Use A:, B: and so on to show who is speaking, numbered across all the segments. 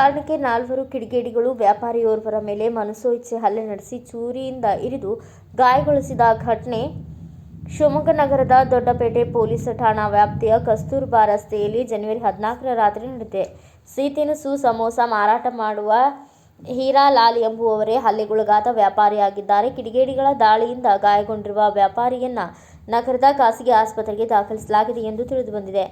A: ಕಾರಣಕ್ಕೆ 4 ಕಿಡಿಗೇಡಿಗಳು ವ್ಯಾಪಾರಿಯೋರ್ವರ ಮೇಲೆ ಮನಸೋಇಚ್ಛೆ ಹಲ್ಲೆ ನಡೆಸಿ ಚೂರಿಯಿಂದ ಇರಿದು ಗಾಯಗೊಳಿಸಿದ ಘಟನೆ ಶಿವಮೊಗ್ಗ ನಗರದ ದೊಡ್ಡಪೇಟೆ ಪೊಲೀಸ್ ಠಾಣಾ ವ್ಯಾಪ್ತಿಯ ಕಸ್ತೂರ್ಬಾ ರಸ್ತೆಯಲ್ಲಿ ಜನವರಿ 14ರ ರಾತ್ರಿ ನಡೆದಿದೆ. ಸಿಹಿತಿನಿಸು ಸಮೋಸ ಮಾರಾಟ ಮಾಡುವ ಹೀರಾಲಾಲ್ ಎಂಬುವವರೇ ಹಲ್ಲೆಗೊಳಗಾದ ವ್ಯಾಪಾರಿಯಾಗಿದ್ದಾರೆ. ಕಿಡಿಗೇಡಿಗಳ ದಾಳಿಯಿಂದ ಗಾಯಗೊಂಡಿರುವ ವ್ಯಾಪಾರಿಯನ್ನ ನಗರದ ಖಾಸಗಿ ಆಸ್ಪತ್ರೆಗೆ ದಾಖಲಿಸಲಾಗಿದೆ ಎಂದು ತಿಳಿದುಬಂದಿದೆ.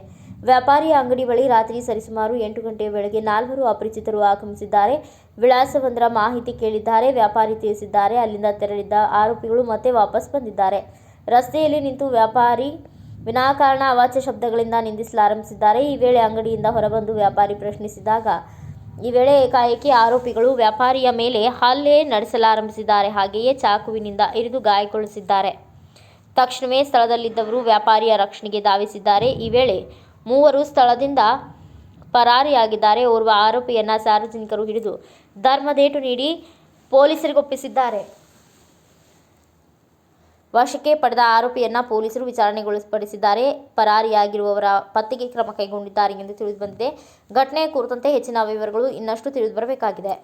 A: ವ್ಯಾಪಾರಿಯ ಅಂಗಡಿ ಬಳಿ ರಾತ್ರಿ ಸರಿಸುಮಾರು 8 ಗಂಟೆಯ ವೇಳೆಗೆ 4 ಅಪರಿಚಿತರು ಆಗಮಿಸಿದ್ದಾರೆ. ವಿಳಾಸವೊಂದರ ಮಾಹಿತಿ ಕೇಳಿದ್ದಾರೆ. ವ್ಯಾಪಾರಿ ತಿಳಿಸಿದ್ದಾರೆ. ಅಲ್ಲಿಂದ ತೆರಳಿದ್ದ ಆರೋಪಿಗಳು ಮತ್ತೆ ವಾಪಸ್ ಬಂದಿದ್ದಾರೆ. ರಸ್ತೆಯಲ್ಲಿ ನಿಂತು ವ್ಯಾಪಾರಿ ವಿನಾಕಾರಣ ಅವಾಚ್ಯ ಶಬ್ದಗಳಿಂದ ನಿಂದಿಸಲಾರಂಭಿಸಿದ್ದಾರೆ. ಈ ವೇಳೆ ಅಂಗಡಿಯಿಂದ ಹೊರಬಂದು ವ್ಯಾಪಾರಿ ಪ್ರಶ್ನಿಸಿದಾಗ ಈ ವೇಳೆ ಏಕಾಏಕಿ ಆರೋಪಿಗಳು ವ್ಯಾಪಾರಿಯ ಮೇಲೆ ಹಲ್ಲೆ ನಡೆಸಲಾರಂಭಿಸಿದ್ದಾರೆ. ಹಾಗೆಯೇ ಚಾಕುವಿನಿಂದ ಇರಿದು ಗಾಯಗೊಳಿಸಿದ್ದಾರೆ. ತಕ್ಷಣವೇ ಸ್ಥಳದಲ್ಲಿದ್ದವರು ವ್ಯಾಪಾರಿಯ ರಕ್ಷಣೆಗೆ ಧಾವಿಸಿದ್ದಾರೆ. ಈ ವೇಳೆ 3 ಸ್ಥಳದಿಂದ ಪರಾರಿಯಾಗಿದ್ದಾರೆ. ಓರ್ವ ಆರೋಪಿಯನ್ನ ಸಾರ್ವಜನಿಕರು ಹಿಡಿದು ಧರ್ಮದೇಟು ನೀಡಿ ಪೊಲೀಸರಿಗೊಪ್ಪಿಸಿದ್ದಾರೆ. ವಶಕ್ಕೆ ಪಡೆದ ಆರೋಪಿಯನ್ನ ಪೊಲೀಸರು ವಿಚಾರಣೆಗೊಳಪಡಿಸಿದ್ದಾರೆ. ಪರಾರಿಯಾಗಿರುವವರ ಪತ್ತೆಗೆ ಕ್ರಮ ಕೈಗೊಂಡಿದ್ದಾರೆ ಎಂದು ತಿಳಿದುಬಂದಿದೆ. ಘಟನೆಯ ಕುರಿತಂತೆ ಹೆಚ್ಚಿನ ವಿವರಗಳು ಇನ್ನಷ್ಟು ತಿಳಿದುಬರಬೇಕಾಗಿದೆ.